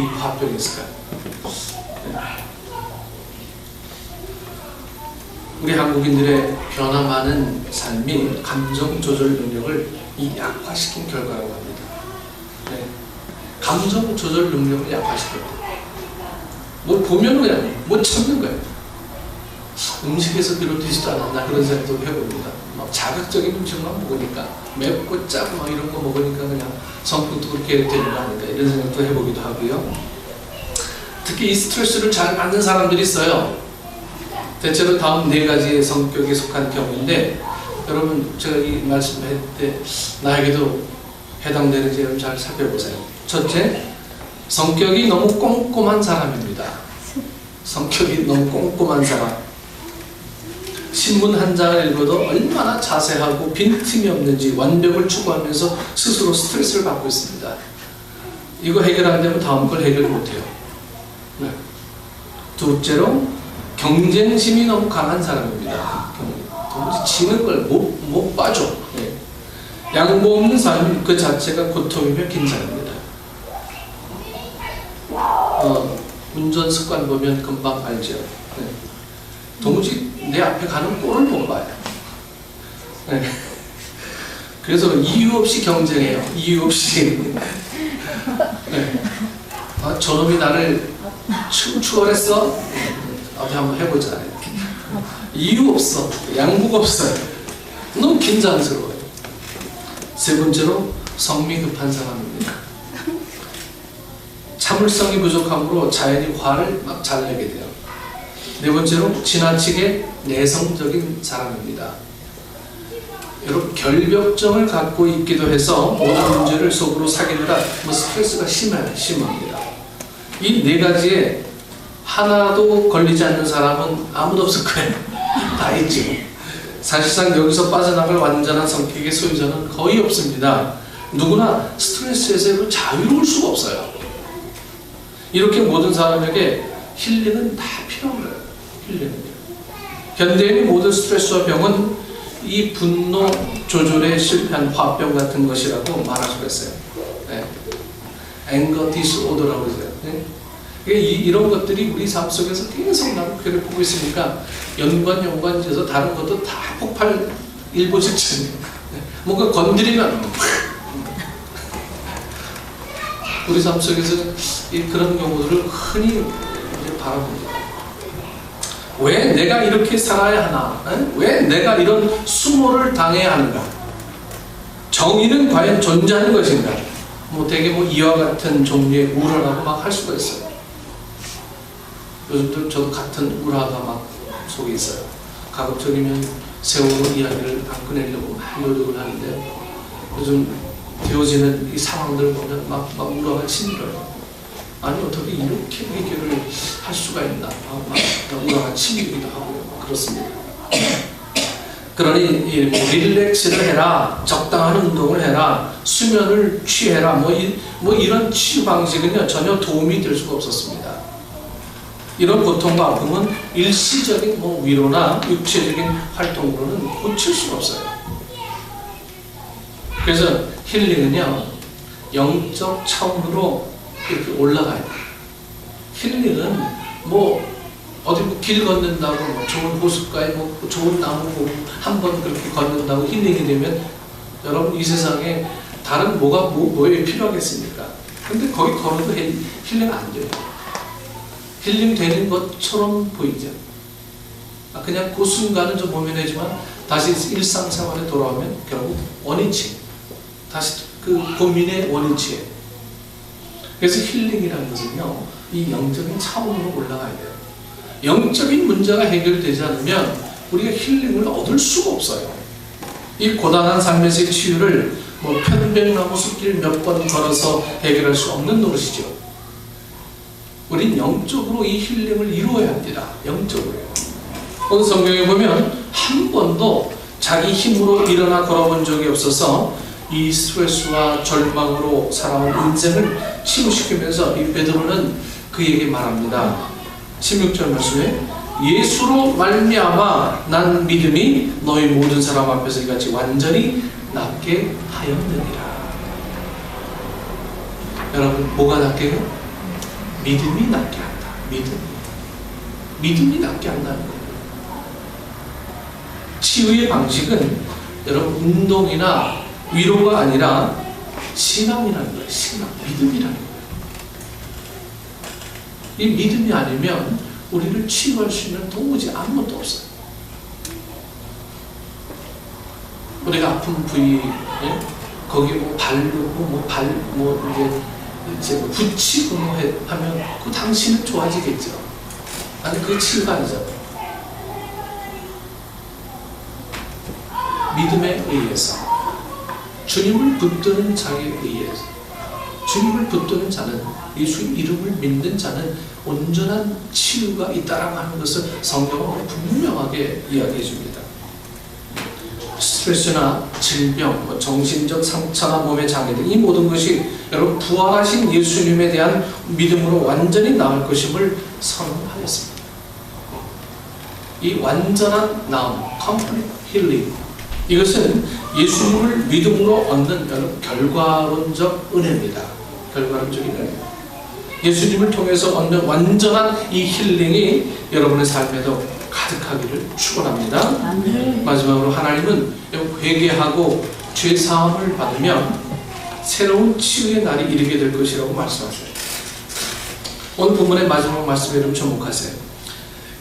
화병이 있을까요? 우리 한국인들의 변화 많은 삶이 감정 조절 능력을 약화시킨 결과라고 합니다. 네. 감정 조절 능력을 약화시켰다. 뭘 보면 그냥 못 참는 거예요. 음식에서 비롯되지도 않았나 그런 생각도 해봅니다. 막 자극적인 음식만 먹으니까 맵고 짜고 막 이런 거 먹으니까 그냥 성격도 그렇게 되는 거 아닌가 이런 생각도 해보기도 하고요. 특히 이 스트레스를 잘 받는 사람들이 있어요. 대체로 다음 네 가지의 성격에 속한 경우인데, 여러분 제가 이 말씀할 때 나에게도 해당되는지 여러분 잘 살펴보세요. 첫째, 성격이 너무 꼼꼼한 사람입니다. 성격이 너무 꼼꼼한 사람. 신문 한 장을 읽어도 얼마나 자세하고 빈틈이 없는지 완벽을 추구하면서 스스로 스트레스를 받고 있습니다. 이거 해결 안 되면 다음 걸 해결 못해요. 네. 둘째로, 경쟁심이 너무 강한 사람입니다. 도무지 지는 걸 못 봐줘. 네. 양보 없는 삶 그 자체가 고통이며 긴장입니다. 운전 습관 보면 금방 알죠. 네. 도무지 내 앞에 가는 꼴을 못 봐요. 네. 그래서 이유 없이 경쟁해요. 이유 없이. 네. 저놈이 나를 추월했어? 어디 한번 해보자. 이유 없어. 양보가 없어요. 너무 긴장스러워요. 세 번째로, 성미 급한 사람입니다. 참을성이 부족함으로 자연히 화를 막 잘 내게 돼요. 네 번째로, 지나치게 내성적인 사람입니다. 여러분, 결벽증을 갖고 있기도 해서 모든 문제를 속으로 사귀느라 스트레스가 심합니다. 이 네 가지에 하나도 걸리지 않는 사람은 아무도 없을 거예요. 다 있지. 사실상 여기서 빠져나갈 완전한 성격의 소유자는 거의 없습니다. 누구나 스트레스에서 자유로울 수가 없어요. 이렇게 모든 사람에게 힐링은 다 필요한 거예요. 힐링은. 현대인의 모든 스트레스와 병은 이 분노 조절에 실패한 화병 같은 것이라고 말할 수가 있어요. 네. 앵거 디스오더라고 그러죠. 네. 이런 것들이 우리 삶 속에서 계속 나를 괴롭히고 있으니까 연관지어서 다른 것도 다 폭발 일보 직전이에요. 뭔가 건드리면 우리 삶 속에서 그런 경우들을 흔히 바라봅니다. 왜 내가 이렇게 살아야 하나? 왜 내가 이런 수모를 당해야 하는가? 정의는 과연 존재하는 것인가? 되게 이와 같은 종류의 우려라고 막 할 수가 있어요. 요즘도 저도 같은 우라가 막 속에 있어요. 가급적이면 세월호 이야기를 안 꺼내려고 막 노력을 하는데, 요즘 되어지는 이 상황들을 보면 막 우라가 치밀어요. 아니 어떻게 이렇게 해결을 할 수가 있나? 막 우라가 치밀기도 하고요. 그렇습니다. 그러니 릴렉스를 해라, 적당한 운동을 해라, 수면을 취해라, 이런 치유 방식은요 전혀 도움이 될 수가 없었습니다. 이런 고통과 아픔은 일시적인 위로나 육체적인 활동으로는 고칠 수가 없어요. 그래서 힐링은요 영적 차원으로 이렇게 올라가야 돼요. 힐링은 어디 길 걷는다고 좋은 호숫가에 좋은 나무 보고 한번 그렇게 걷는다고 힐링이 되면 여러분 이 세상에 다른 뭐에 필요하겠습니까? 근데 거기 걸어도 힐링 안 돼요. 힐링 되는 것처럼 보이죠. 그냥 그 순간은 좀 모면하지만 다시 일상생활에 돌아오면 결국 원위치, 다시 그 고민의 원위치에. 그래서 힐링이라는 것은요 이 영적인 차원으로 올라가야 돼요. 영적인 문제가 해결되지 않으면 우리가 힐링을 얻을 수가 없어요. 이 고단한 삶에서의 치유를 편백나무 숲길 몇 번 걸어서 해결할 수 없는 노릇이죠. 우린 영적으로 이 힐링을 이루어야 합니다. 영적으로요. 오늘 성경에 보면 한 번도 자기 힘으로 일어나 걸어본 적이 없어서 이 스트레스와 절망으로 살아온 인생을 치유시키면서 이 베드로는 그에게 말합니다. 16절 말씀에 예수로 말미암아 난 믿음이 너희 모든 사람 앞에서 이같이 완전히 낫게 하였느니라. 여러분 뭐가 낫게요? 믿음이 낫게 한다. 믿음이 낫게 한다는 거예요. 치유의 방식은 여러분 운동이나 위로가 아니라 신앙이라는 거예요. 신앙, 믿음이라는 거예요. 이 믿음이 아니면 우리를 치유할 수 있는 도무지 아무것도 없어요. 우리가 아픈 부위, 예? 거기 뭐 바르고 이제 붙이고 하면 그 당신은 좋아지겠죠. 아니 그게 치유가 아니잖아요. 믿음에 의해서 주님을 붙드는 자에 의해서 주님을 붙드는 자는 예수 이름을 믿는 자는 온전한 치유가 있다라고 하는 것을 성경은 분명하게 이야기해 줍니다. 스트레스나 질병, 정신적 상처나 몸의 장애 등 이 모든 것이 여러분 부활하신 예수님에 대한 믿음으로 완전히 나을 것임을 선언하였습니다. 이 완전한 나음, complete healing, 이것은 예수님을 믿음으로 얻는 결과론적 은혜입니다. 결과론적인 은혜. 예수님을 통해서 얻는 완전한 이 힐링이 여러분의 삶에도 가득하기를 축원합니다. 마지막으로 하나님은 회개하고 죄 사함을 받으면 새로운 치유의 날이 이르게 될 것이라고 말씀하세요. 오늘 본문의 마지막 말씀에 좀 주목하세요.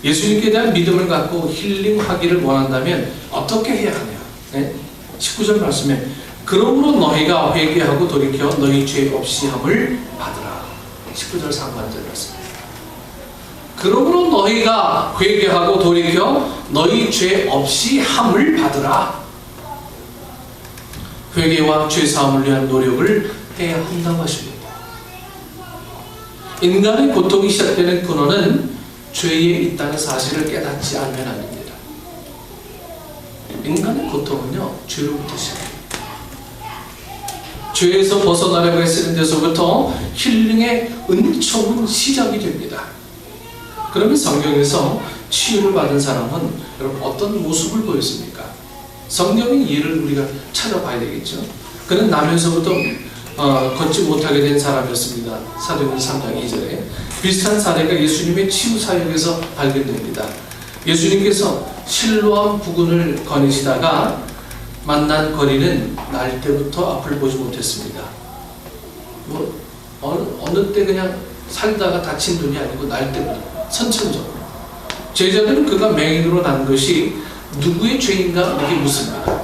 예수님께 대한 믿음을 갖고 힐링하기를 원한다면 어떻게 해야 하냐? 네? 19절 말씀에 그러므로 너희가 회개하고 돌이켜 너희 죄 없이 함을 받으라. 19절 상반절 말씀. 그러므로 너희가 회개하고 돌이켜 너희 죄 없이 함을 받으라. 회개와 죄 사함을 위한 노력을 해야 한다고 하십니다. 인간의 고통이 시작되는 근원은 죄에 있다는 사실을 깨닫지 않으면 안 됩니다. 인간의 고통은요, 죄로부터 시작합니다. 죄에서 벗어나려고 애쓰는 데서부터 힐링의 은총은 시작이 됩니다. 그러면 성경에서 치유를 받은 사람은 여러분 어떤 모습을 보였습니까? 성경의 예를 우리가 찾아봐야 되겠죠. 그는 나면서부터 걷지 못하게 된 사람이었습니다. 사도행전 3장 2절에 비슷한 사례가 예수님의 치유 사역에서 발견됩니다. 예수님께서 실로암 부근을 거니시다가 만난 거리는 날 때부터 앞을 보지 못했습니다. 어느 때 그냥 살다가 다친 눈이 아니고 날 때부터 선천적으로. 제자들은 그가 맹인으로 난 것이 누구의 죄인가 이게 묻습니다.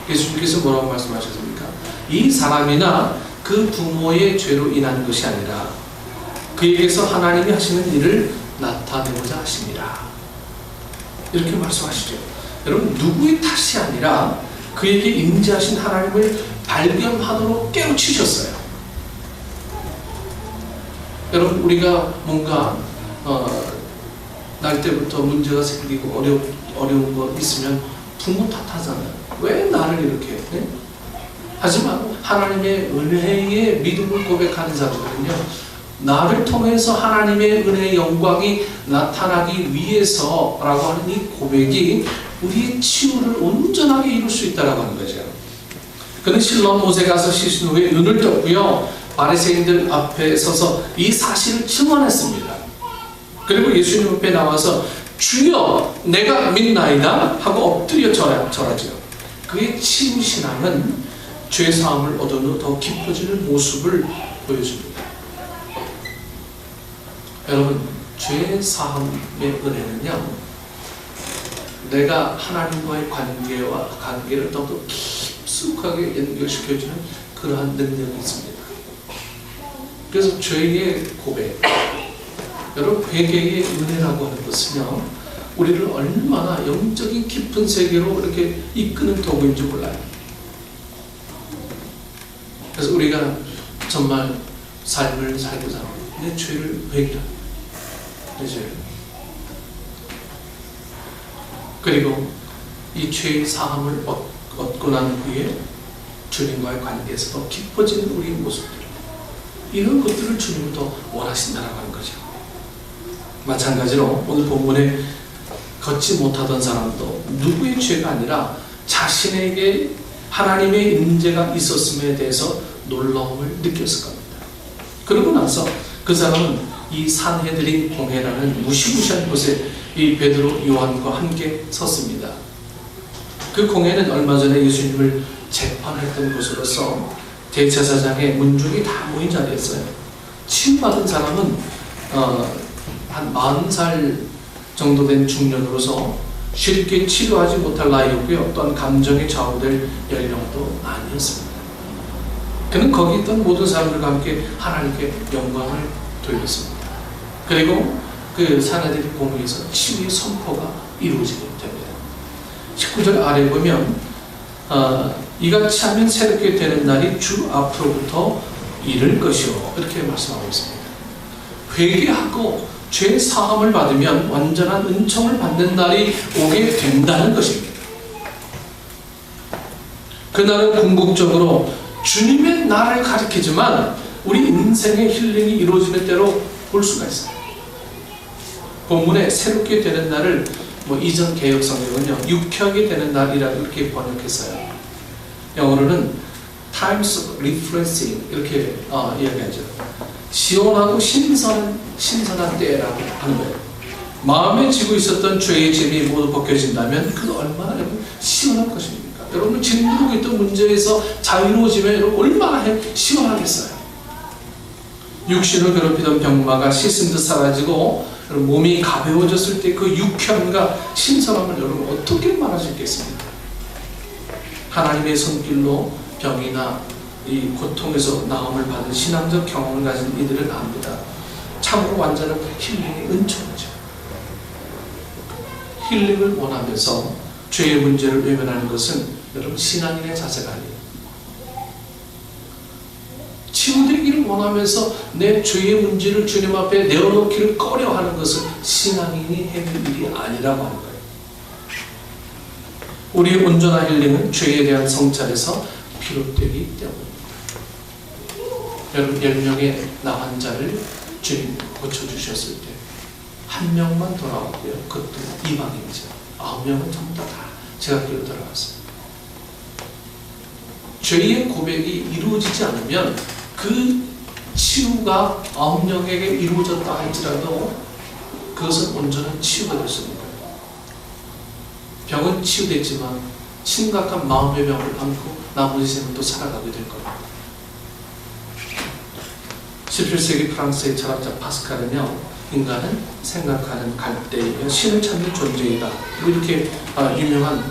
예수님께서 뭐라고 말씀하셨습니까? 이 사람이나 그 부모의 죄로 인한 것이 아니라 그에게서 하나님이 하시는 일을 나타내고자 하십니다. 이렇게 말씀하시죠. 여러분 누구의 탓이 아니라 그에게 임재하신 하나님을 발견하도록 깨우치셨어요. 여러분 우리가 뭔가 날 때부터 문제가 생기고 어려운 거 있으면 부모 탓하잖아요. 왜 나를 이렇게 해? 하지만 하나님의 은혜의 믿음을 고백하는 자들은요, 나를 통해서 하나님의 은혜의 영광이 나타나기 위해서라고 하는 이 고백이 우리의 치유를 온전하게 이룰 수 있다고 하는 거죠. 그는 실로암 못에 가서 씻은 후에 눈을 떴고요, 바리새인들 앞에 서서 이 사실을 증언했습니다. 그리고 예수님 앞에 나와서 주여 내가 믿나이다 하고 엎드려 절하죠. 그의 치유 신앙은 죄 사함을 얻은 후 더 깊어지는 모습을 보여줍니다. 여러분 죄 사함의 은혜는요, 내가 하나님과의 관계를 더더 깊숙하게 연결시켜주는 그러한 능력이 있습니다. 그래서 죄의 고백, 여러분 회개의 은혜라고 하는 것은요, 우리를 얼마나 영적인 깊은 세계로 이렇게 이끄는 도구인 줄 몰라요. 그래서 우리가 정말 삶을 살고자 하고 내 죄를 회개하는, 내 죄를, 그리고 이 죄의 사함을 얻고 난 후에 주님과의 관계에서 더 깊어지는 우리의 모습들, 이런 것들을 주님은 더 원하신다고 하는 거죠. 마찬가지로 오늘 본문에 걷지 못하던 사람도 누구의 죄가 아니라 자신에게 하나님의 임재가 있었음에 대해서 놀라움을 느꼈을 겁니다. 그러고 나서 그 사람은 이 산헤드린 공회라는 무시무시한 곳에 이 베드로, 요한과 함께 섰습니다. 그 공회는 얼마 전에 예수님을 재판했던 곳으로서 대제사장의 문중이 다 모인 자리였어요. 치유받은 사람은 한 40살 정도 된 중년으로서 쉽게 치료하지 못할 나이였고요. 또한 감정에 좌우될 연령도 아니었습니다. 그는 거기 있던 모든 사람들과 함께 하나님께 영광을 돌렸습니다. 그리고 그 산헤드린 공회에서 치유의 선포가 이루어지게 됩니다. 19절 아래 보면 이같이 하면 새롭게 되는 날이 주 앞으로부터 이를 것이요, 이렇게 말씀하고 있습니다. 회개하고 죄 사함을 받으면 완전한 은총을 받는 날이 오게 된다는 것입니다. 그날은 궁극적으로 주님의 날을 가리키지만 우리 인생의 힐링이 이루어지는 때로 볼 수가 있어요. 본문에 새롭게 되는 날을 이전 개혁 성경은요, 유쾌하게 되는 날이라고 이렇게 번역했어요. 영어로는 times of refreshing 이렇게 이야기하죠. 시원하고 신선한 때라고 하는 거예요. 마음에 지고 있었던 죄의 짐이 모두 벗겨진다면 그 얼마나 시원할 것입니까? 여러분 짓누르고 있던 문제에서 자유로워지면 여러분 얼마나 시원하겠어요. 육신을 괴롭히던 병마가 씻은 듯 사라지고 몸이 가벼워졌을 때 그 유쾌함과 신선함을 여러분 어떻게 말할 수 있겠습니까? 하나님의 손길로 병이나 이 고통에서 나음을 받은 신앙적 경험을 가진 이들은 압니다. 참으로 완전한 힐링의 은총이죠. 힐링을 원하면서 죄의 문제를 외면하는 것은 여러분 신앙인의 자세가 아니에요. 치유되기를 원하면서 내 죄의 문제를 주님 앞에 내어놓기를 꺼려하는 것은 신앙인이 해낼 일이 아니라고 하는 거예요. 우리의 온전한 힐링은 죄에 대한 성찰에서 비롯되기 때문입니다. 여러분 10명의 나 환자를 주님 고쳐주셨을 때 한 명만 돌아왔고요. 그것도 이방인이죠. 9명은 전부 다 제가 길로 돌아왔어요. 죄의 고백이 이루어지지 않으면 그 치유가 9명에게 이루어졌다 할지라도 그것은 온전한 치유가 될 수 없는 거예요. 병은 치유됐지만 심각한 마음의 병을 안고 나머지 생을 또 살아가게 될 겁니다. 17세기 프랑스의 철학자 파스칼은요, 인간은 생각하는 갈대이며 신을 찾는 존재이다, 이렇게 유명한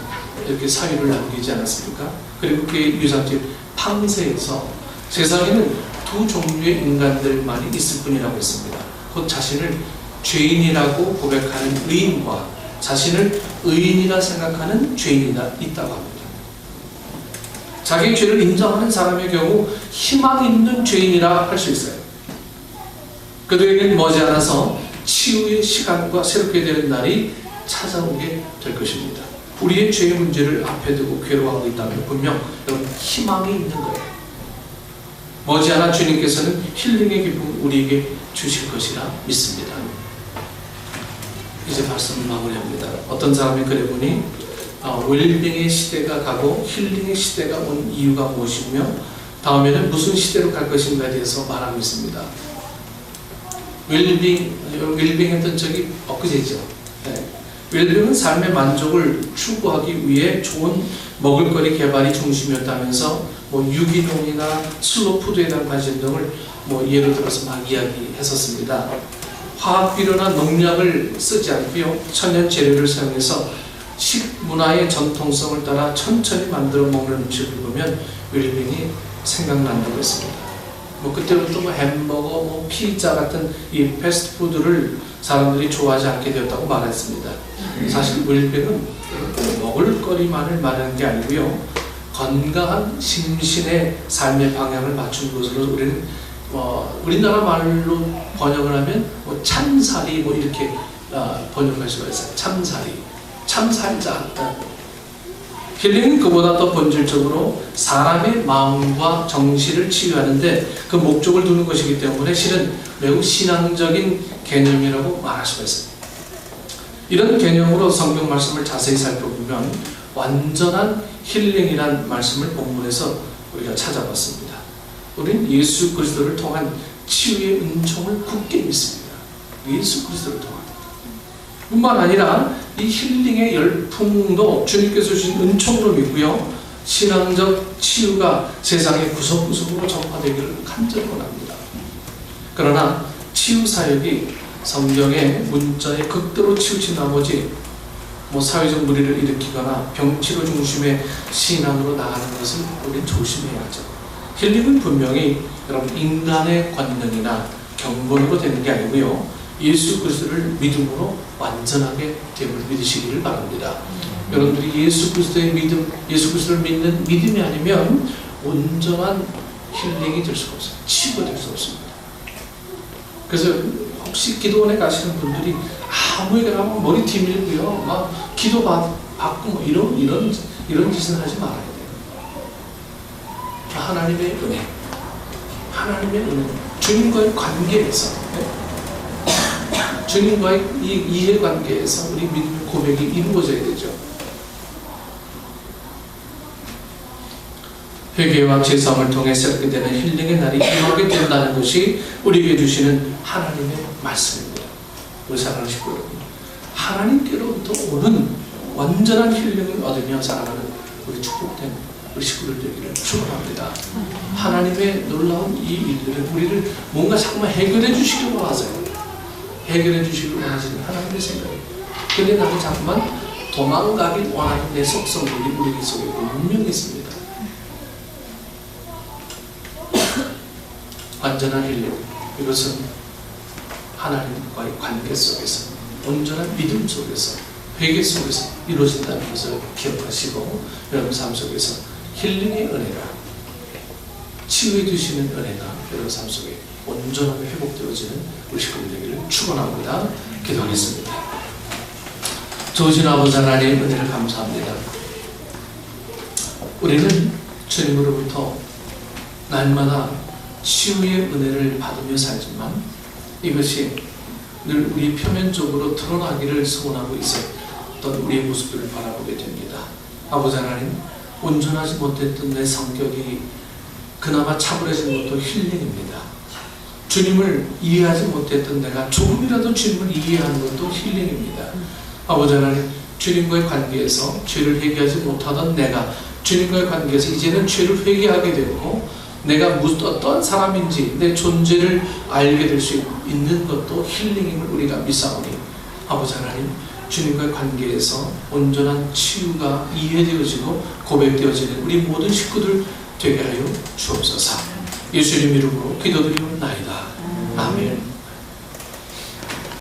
이렇게 사유를 남기지 않았습니까? 그리고 그의 유산집 팡세에서 세상에는 두 종류의 인간들만이 있을 뿐이라고 했습니다. 곧 자신을 죄인이라고 고백하는 의인과 자신을 의인이라 생각하는 죄인이다 있다고 합니다. 자기 죄를 인정하는 사람의 경우 희망 있는 죄인이라 할 수 있어요. 그들에게는 머지않아서 치유의 시간과 새롭게 되는 날이 찾아오게 될 것입니다. 우리의 죄의 문제를 앞에 두고 괴로워하고 있다면 분명 여러분 희망이 있는 거예요. 머지않아 주님께서는 힐링의 기쁨을 우리에게 주실 것이라 믿습니다. 이제 말씀을 마무리합니다. 어떤 사람이 그래 보니 웰빙의 시대가 가고 힐링의 시대가 온 이유가 무엇이며 다음에는 무슨 시대로 갈 것인가에 대해서 말하고 있습니다. 웰빙 했던 적이 엊그제죠. 네. 웰빙은 삶의 만족을 추구하기 위해 좋은 먹을거리 개발이 중심이었다면서 유기농이나 슬로푸드에 대한 관심 등을 예를 들어서 막 이야기했었습니다. 화학비료나 농약을 쓰지 않고요, 천연 재료를 사용해서 식문화의 전통성을 따라 천천히 만들어 먹는 음식을 보면 웰빙이 생각난다고 했습니다. 그때부터 햄버거, 피자 같은 이 패스트푸드를 사람들이 좋아하지 않게 되었다고 말했습니다. 사실 웰빙은 먹을거리만을 말하는 게 아니고요, 건강한 심신의 삶의 방향을 맞춘 것으로 우리는 우리나라 말로 번역을 하면 참살이 이렇게 번역할 수가 있어요. 참살자. 힐링은 그보다 더 본질적으로 사람의 마음과 정신을 치유하는데 그 목적을 두는 것이기 때문에 실은 매우 신앙적인 개념이라고 말할 수가 있습니다. 이런 개념으로 성경 말씀을 자세히 살펴보면 완전한 힐링이란 말씀을 본문에서 우리가 찾아봤습니다. 우리는 예수 그리스도를 통한 치유의 은총을 굳게 믿습니다. 예수 그리스도를 통합니다. 뿐만 아니라 이 힐링의 열풍도 주님께서 주신 은총으로 믿고요, 신앙적 치유가 세상의 구석구석으로 전파되기를 간절히 원합니다. 그러나 치유 사역이 성경의 문자에 극도로 치우친 나머지 사회적 무리를 일으키거나 병치료 중심의 신앙으로 나가는 것을 우리는 조심해야 하죠. 힐링은 분명히 여러분 인간의 권능이나 경건으로 되는 게 아니고요, 예수 그리스도를 믿음으로 완전하게 됨을 믿으시기를 바랍니다. 여러분들이 예수 그리스도의 믿음, 예수 그리스도를 믿는 믿음이 아니면 온전한 힐링이 될 수가 없어요. 치유가 될 수 없습니다. 그래서 혹시 기도원에 가시는 분들이 아무에게나 머리 뒤밀고요, 막 기도 받고 이런 짓은 하지 말아야 돼요. 하나님의 은혜, 하나님의 은혜, 주님과의 관계에서, 주님과의 이 이해관계에서 우리 믿음의 고백이 이루어져야 되죠. 회개와 제사함을 통해 새롭게 되는 힐링의 날이 임하게 된다는 것이 우리에게 주시는 하나님의 말씀입니다. 우리 사랑하는 식구 여러분, 하나님께로부터 오는 완전한 힐링을 얻으며 살아가는 우리 축복된 우리 식구들 되기를 축원합니다. 하나님의 놀라운 이 일들은 우리를 뭔가 자꾸만 해결해 주시려고 하세요. 해결해 주시길 원하시는 하나님의 생각입니다. 근데 나도 자꾸만 도망가길 원하는 내 속성들이 우리 속에 분명히 있습니다. 완전한 힐링, 이것은 하나님과의 관계 속에서, 온전한 믿음 속에서, 회개 속에서 이루어진다는 것을 기억하시고, 여러분 삶 속에서 힐링의 은혜가, 치유해 주시는 은혜가 여러분 삶 속에 온전하게 회복되어지는 우리 식구들 되기를 축원합니다. 기도하겠습니다. 좋으신 아버지 하나님, 은혜를 감사합니다. 우리는 주님으로부터 날마다 치유의 은혜를 받으며 살지만 이것이 늘 우리 표면적으로 드러나기를 소원하고 있었던 우리의 모습들을 바라보게 됩니다. 아버지 하나님, 온전하지 못했던 내 성격이 그나마 차분해진 것도 힐링입니다. 주님을 이해하지 못했던 내가 조금이라도 주님을 이해하는 것도 힐링입니다. 아버지 하나님, 주님과의 관계에서 죄를 회개하지 못하던 내가 주님과의 관계에서 이제는 죄를 회개하게 되고, 내가 어떤 사람인지 내 존재를 알게 될 수 있는 것도 힐링임을 우리가 믿사오니, 아버지 하나님, 주님과의 관계에서 온전한 치유가 이해되어지고 고백되어지는 우리 모든 식구들 되게 하여 주옵소서. 예수님 이름으로 기도드리옵나이다. 아멘.